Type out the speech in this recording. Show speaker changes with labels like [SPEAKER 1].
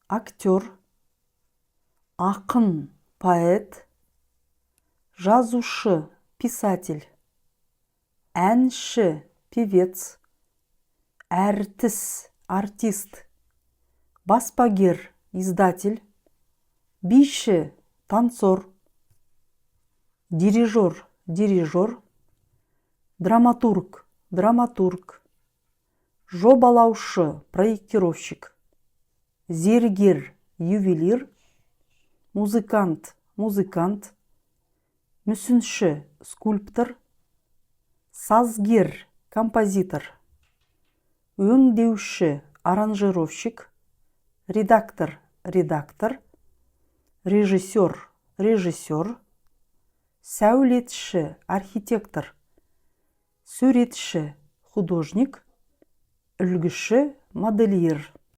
[SPEAKER 1] актер, ақын, поэт, жазушы, писатель, әнші, певец, әртіс, артист, баспагер, издатель, биші, танцор, дирижер, драматург, жобалаушы, проектировщик, зергер, ювелир, музыкант, мүсінші, скульптор, сазгер, композитор, өңдеуші, аранжировщик, редактор, режиссер, сәулетші, архитектор, суретші, художник, үлгіші, модельер.